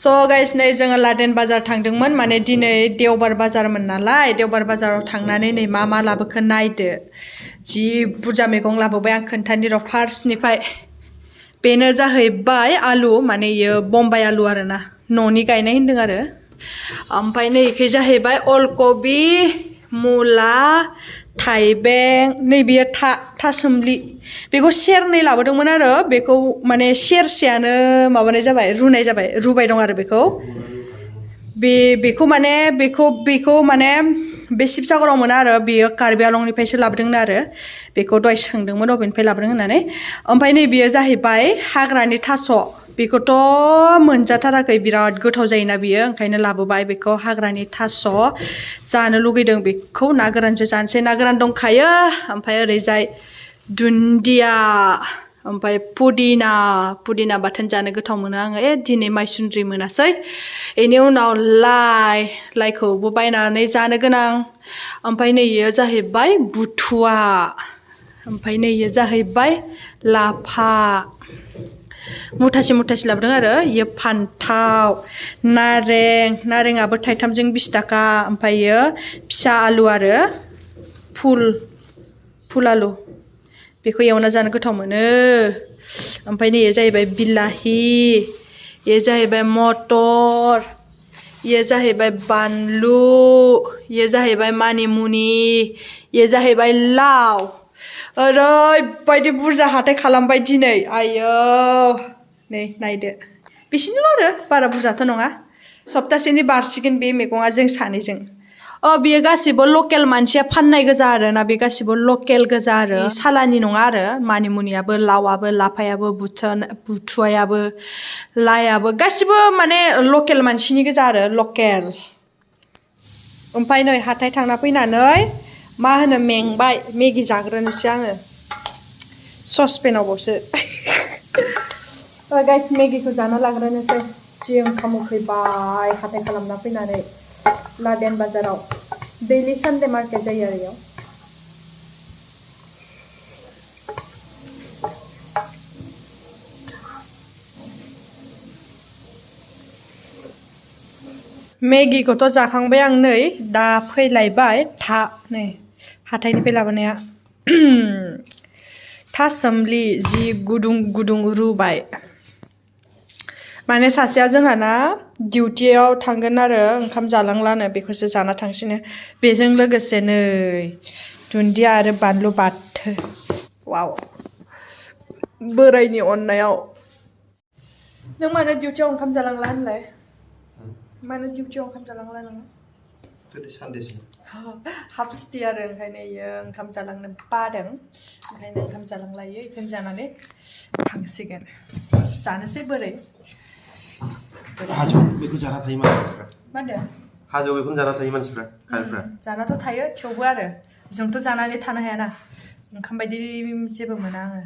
So guys नै जोङो Laden बाजार थांदोंमोन माने दिनै देवबार बाजारमोन नालाय देवबार बाजाराव थांनानै नै मा लाबोखो नायदो जि बुरजा मैगं लाबोबाय आं खोन्थानि र' फार्स्टनिफ्राय बेनो जाहैबाय आलु माने इयो बम्बाइ आलु आरोना न'नि गायनाय होनदों आरो ओमफ्राय नै इखै जाहैबाय अलकबि मुला थाइबें नै बियो था सोमलि बेखौ सेरनै लाबोदोंमोन आरो बेखौ माने सेरसेयानो माबानाय जाबाय रुबाय दं आरो बेखौ माने बे शिबसागराव मोना आरो बेयो कार्बि आलंनिफ्रायसो लाबोदोंनो आरो बेखौ दहाय सोंदोंमोन अबेनिफ्राय लाबोदों होननानै ओमफ्राय नै बियो जाहैबाय हाग्रानि थास' बेखौथ' मोनजाथाराखै बिराद गोथाव जायोना बियो ओंखायनो लाबोबाय बेखौ हाग्रानि थास' जानो लुगैदों बेखौ ना गोरानजों जानोसै ना गोरान दंखायो ओमफ्राय ओरैजाय दुन्दिया ओमफ्राय पुदिना बाथोन जानो गोथाव मोनो आङो दिनै माइसुन्द्रि मोनासै बेनि उनाव लाइखौबो बायनानै जानो गोनां ओमफ्राय नै इयो जाहैबाय बुथुवा ओमफ्राय नै इयो जाहैबाय लाफा मुथासे लाबोदों आरो इयो फान्थाव नारेंआबो थाइथामजों 20 थाखा ओमफ्रायो फिसा आलु आरो फुल आलु बेखौ एवना जानो गोथाव मोनो ओमफ्राय नै जाहैबाय बिलाहि ये जाहैबाय मटर ये जाहैबाय बानलु ये जाहैबाय मानिमुनि ये जाहैबाय लाव ओरैबायदि बुरजा हाथाय खालामबाय दिनै आयौ नै नायदो बिसिनिल' आरो बारा बुरजाथ' नङा सप्तासेनि बारसिगोन बे मैगङा जों सानैजों बियो गासिबो लकेल मानसिया फाननाय गोजा आरो ना बे गासिबो लकेल गोजा आरो सालानि नङा आरो मानिमुनियाबो लावाबो लाफायाबो बुथुवायाबो लाइयाबो गासिबो माने लकेल मानसिनि गोजा आरो लकेल ओमफ्राय नै हाथाय थांना फैनानै मा होनो मेंबाय मेगि जाग्रोनोसै आङो ससपेनावबावसो गाइस मेगिखौ जाना लाग्रोनोसै जि ओंखाम उखैबाय हाथाय खालामना फैनानै लादेन बाजाराव दैलि सानडे मार्केट जायो आरो इयाव मेगिखौथ' जाखांबाय आं नै दा फैलायबाय नै हाथायनिफ्राय लाबोनाया था सोमलि जि गुदुं रुबाय माने सासेया जोंहाना डिउटियाव थांगोन आरो ओंखाम जालांलानो बेखौसो जाना थांसिनो बेजों लोगोसे नै दुन्दिया आरो बानलु बाथोन वाव बोरायनि अननायाव नों मानो डिउटियाव ओंखाम जालांला होनलाय मानो डिउटियाव ओंखाम जालांला नोङो हाफ सिटि आरो ओंखायनो इयो ओंखाम जालांनो बादों ओंखायनो ओंखाम जालांलायो बेखौनो जानानै थांसिगोन जानोसै बोरै हाजोआव बेखौ जाना थायो मानसिफ्रा मा होनदों हाजोआव बेखौनो जाना थायो मानसिफ्रा खारफ्रा जानाथ' थायो थेवबो आरो जोंथ' जानानै थानो हायाना ओंखाम बायदि जेबो मोना आङो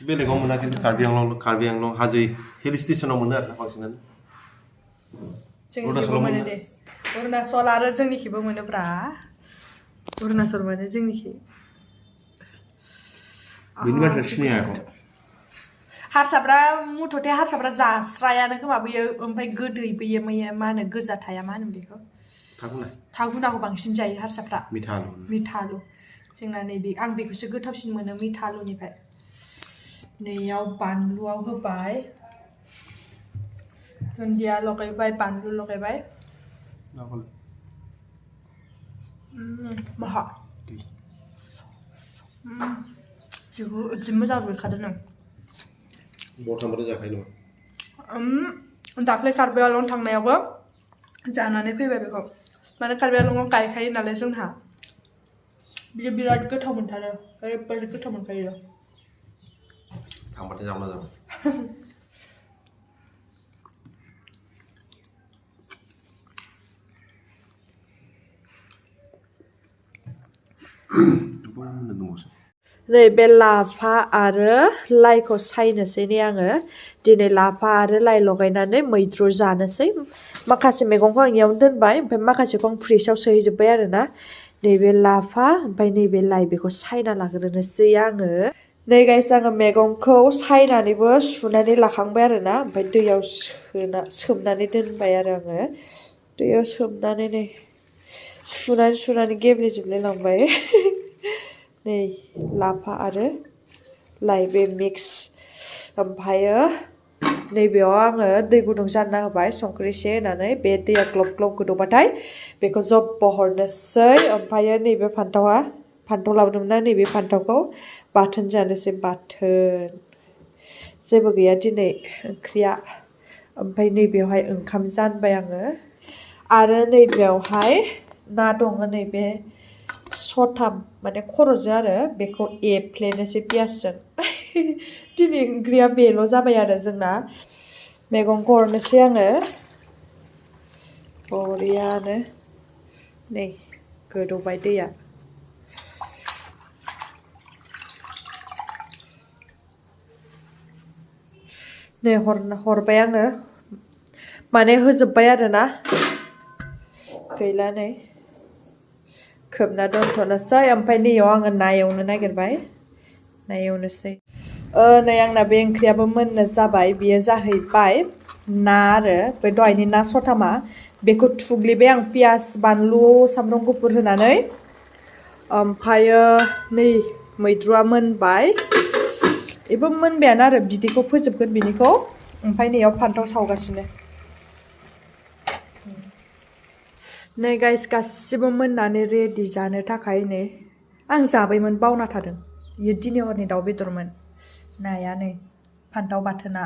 बेलेगाव मोना खिन्थु कार्बि आंलं हाजो हिल स्टेशनाव मोनो आरो बांसिनानो जोंनिखिबो मोनो दे अरुणाचल आरो जोंनिखिबो मोनोब्रा अरुणाचल मोनो जोंनिखि बेनि बाथ्रा सिनाया आं हारसाफ्रा मुथथे हारसाफ्रा जास्रायानो खोमा बैयो ओमफ्राय गोदै बैयो मा होनो गोजा थाया मा होनो बेखौ थागुनाखौ बांसिन जायो हारसाफ्रा मिठा आलु जोंना नैबे आं बेखौसो गोथावसिन मोनो मिठा आलुनिफ्राय नैयाव बानलुआव होबाय दुन्दिया लगायबाय बानलु लगायबाय माहा जि मोजां रुइखादों नों बथामबो जाखायो नामा दाख्लै कार्बि आलं थांनायावबो जानानै फैबाय बेखौ माने कार्बि आलंआव गायखायो नालाय जोंहा बियो बिराद गोथाव मोनथारो ओरैबायदि गोथाव मोनखायो थांबाथाय जाब्ला जाबाय नै बे लाफा आरो लाइखौ सायनोसै नै आङो दिनै लाफा आरो लाइ लगायनानै मैद्रु जानोसै माखासे मैगंखौ आं इयावनो दोनबाय ओमफ्राय माखासेखौ आं फ्रिजआव सोहैजोब्बाय आरो ना नैबे लाफा ओमफ्राय नैबे लाइ बेखौ सायना लाग्रोनोसै आङो नै गाइस आङो मैगंखौ सायनानैबो सुनानै लाखांबाय आरोना ओमफ्राय दैयाव सोमनानै दोनबाय आरो आङो दैयाव सोमनानै नै सुनानै गेब्लेजोबलाय लांबाय नै लाफा आरो लाइ बे मिक्स ओमफ्रायो नैबेयाव आङो दै गुदुं जानना होबाय संख्रि एसे होनानै बे दैया ग्लब ग्लब गोदौबाथाय बेखौ जब्ब हरनोसै ओमफ्रायो नैबे फान्थाव लाबोदोंमोन ना नैबे फान्थावखौ बाथोन जानोसै बाथोन जेबो गैया दिनै ओंख्रिया ओमफ्राय नैबेयावहाय ओंखाम जानबाय आङो आरो नैबेयावहाय ना दङ नैबे सथाम माने खर'जों आरो बेखौ एफ्लेनोसै पियासजों दिनै ओंख्रिया बेल' जाबाय आरो जोंना मैगंखौ हरनोसै आङो बरियानो नै गोदौबाय दैया नै हरबाय आङो माने होजोब्बाय आरोना गैला नै खोबना दोनथ'नोसै ओमफ्राय नैयाव आङो ना एवनो नागिरबाय ना एवनोसै नै आंना बे ओंख्रियाबो मोननो जाबाय बियो जाहैबाय ना आरो बे दहायनि ना सथामा बेखौ थुग्लिबाय आं पियास बानलु सामब्राम गुफुर होनानै ओमफ्रायो नै मैद्रुआ मोनबाय बेबो मोनबायानो आरो बिदैखौ फोजोबगोन बिनिखौ ओमफ्राय नैयाव फान्थाव सावगासिनो नै गाइस गासिबो मोननानै रेडि जानो थाखाय नै आं जाबायमोन बावना थादों बेयो दिनै हरनि दाउ बेदरमोन नाया नै फान्थाव बाथोना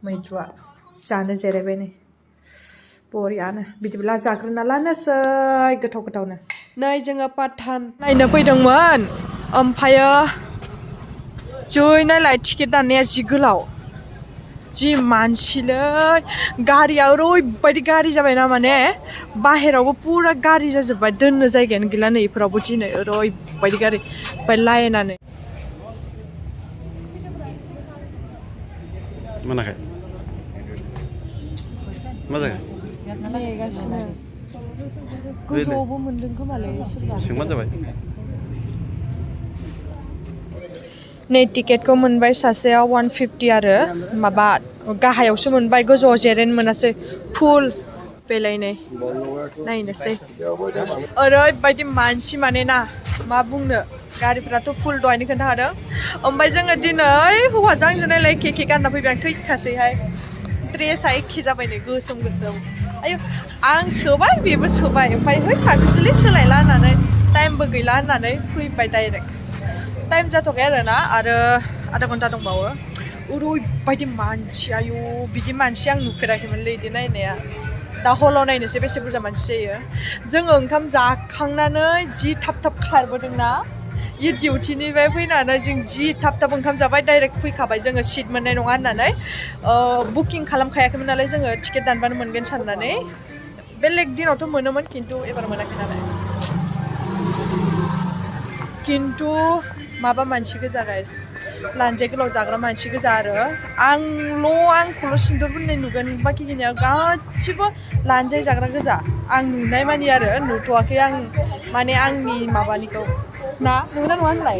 मैद्रुआ जानो जिरायबाय नै बरियानो बिदिब्ला जाग्रोना लानोसै गोथाव गोथावनो नै जोङो पाठान नायनो फैदोंमोन ओमफ्रायो जै नायलाय टिकेट दाननाया जि गोलाव जि मानसिलै गारिया ओरैबायदि गारि जाबायना माने बाहेरावबो पुरा गारि जाजोब्बाय दोननो जायगायानो गैला नै इफोरावबो दिनै ओरैबायदि गारि ओमफ्राय लाइनानो मोनाखै मा जागोन नेगासिनो गोजौआवबो मोनदों खोमालै सोरबा सोंबानो जाबाय नै टिकेटखौ मोनबाय सासेयाव 150 आरो माबा गाहायावसो मोनबाय गोजौआव जिरायनो मोनासै फुल बेलायनै नायनोसै ओरैबायदि मानसि माने ना मा बुंनो गारिफ्राथ' फुल दहायनो खोन्थाखादों ओमफ्राय जोङो दिनै हौवाजों आंजों नायलाय एखे गानना फैबाय आं थैखासैहाय ड्रेसा एखे जाबाय नै गोसोम आयु आं सोबाय बेबो सोबाय ओमफ्राय है थाथोसैलै सोलायला होननानै टाइमबो गैला होननानै फैबाय डाइरेक्ट टाइम जाथ'खाय आरोना आरो आधा घन्टा दंबावो ओरैबायदि मानसि आयु बिदि मानसि आं नुफेराखैमोनलै बिदि नायनाया दा हलाव नायनोसै बेसे बुरजा मानसि जायो जोङो ओंखाम जाखांनानै जि थाब खारबोदोंना ये डिउटिनिफ्राय फैनानै जों जि थाब ओंखाम जाबाय डाइरेक्ट फैखाबाय जोङो सिट मोननाय नङा होननानै बुकिं खालामखायाखैमोन नालाय जोङो टिकेट दानबानो मोनगोन साननानै बेलेग दिनावथ' मोनोमोन खिन्थु एबार मोनाखै नालाय खिन्थु माबा मानसि गोजा गाइस लान्जाय गोलाव जाग्रा मानसि गोजा आरो आंखौल' सिन्दुर फोननाय नुगोन बाखिनिया गासिबो लान्जाय जाग्रा गोजा आं नुनाय मानि आरो नुथ'वाखै आं माने आंनि माबानिखौ ना नुगोना नङा होनलाय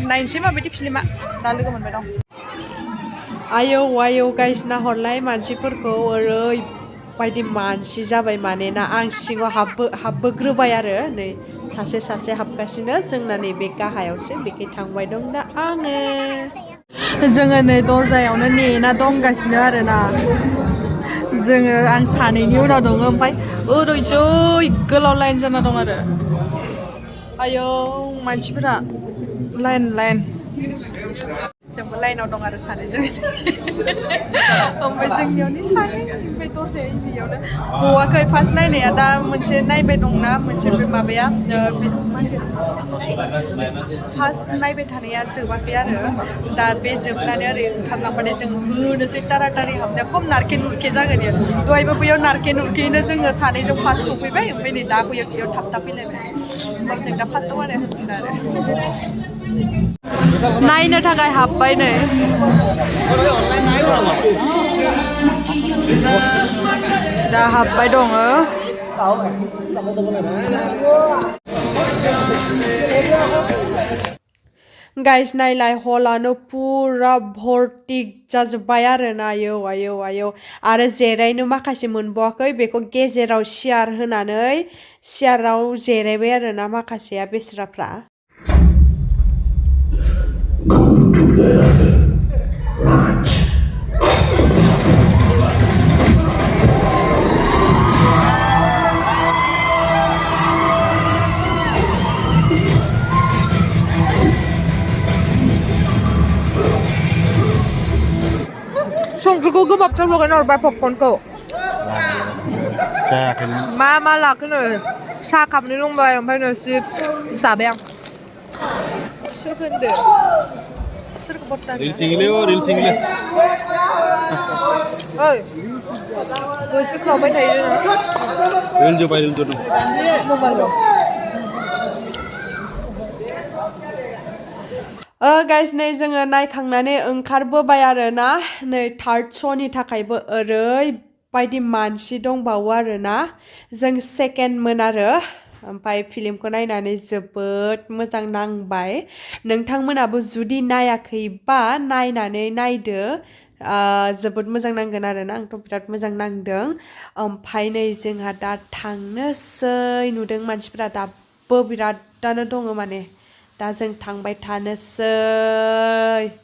नायनोसै माबायदि फिल्मा दा लोगो मोनबाय दं आयौ गाइस नाहरलाय मानसिफोरखौ ओरैबायदि मानसि जाबाय माने ना आं सिङाव हाबबोग्रोबाय आरो नै सासे हाबगासिनो जोंना नैबे गाहायावसो बेखै थांबाय दं दा आङो जोङो नै दरजायावनो नेना दंगासिनो आरोना जोङो आं सानैनि उनाव दङ ओमफ्राय ओरैजै गोलाव लाइन जाना दं आरो आयौ मानसिफोरा लाइन जोंबो लाइनाव दं आरो सानैजों ओमफ्राय जोंनियावनो सानै ओमफ्राय दरजाया बेयावनो गवाखै फार्स्ट नायनाया दा मोनसे नायबाय दंना मोनसे बे माबाया फार्स्ट नायबाय थानाया जोबाखै आरो दा बे जोबनानै ओरै ओंखारलांबाथाय जों होनोसै टाराटारि हाबनाया खम नारखे नुरखे जागोन इयो दहायबो बैयाव नारखे नुरखेयैनो जोङो सानैजों फार्स्ट सफैबाय ओमफ्राय नै दा बैयाव थाब फैलायबाय होमबाबो जों दा फार्स्टआव आरो नायनो थाखाय हाबबाय नै दा हाबबाय दङ गाइस नायलाय हलानो पुरा भर्टिक जाजोब्बाय आरोना आयौ आयौ आयौ आरो जिरायनो माखासे मोनबावाखै बेखौ गेजेराव सियार होनानै सियाराव जिरायबाय आरोना माखासेया बेस्राफ्रा संख्रिखौ गोबाबथार लगायना हरबाय पपकर्नखौ मा लाखोनो साहा खाबनै लोंबाय ओमफ्राय नोंसि जाबाय आं सोरखौ होनदो सोरखौ बत्ता रिल सिंगिले ओइ गोसो खावबाय थायो रिल जोबाय रिल जोदों गाइस नै जोङो नायखांनानै ओंखारबोबाय आरोना नै थार्ड श'नि थाखायबो ओरैबायदि मानसि दंबावो आरोना जों सेकेन्डमोन आरो ओमफ्राय फिल्मखौ नायनानै जोबोद मोजां नांबाय नोंथांमोनाबो जुदि नायाखैबा नायनानै नायदो जोबोद मोजां नांगोन आरोना आंथ' बिराद मोजां नांदों ओमफ्राय नै जोंहा दा थांनोसै नुदों मानसिफोरा दाबो बिरादानो दङ माने दा जों थांबाय थानोसै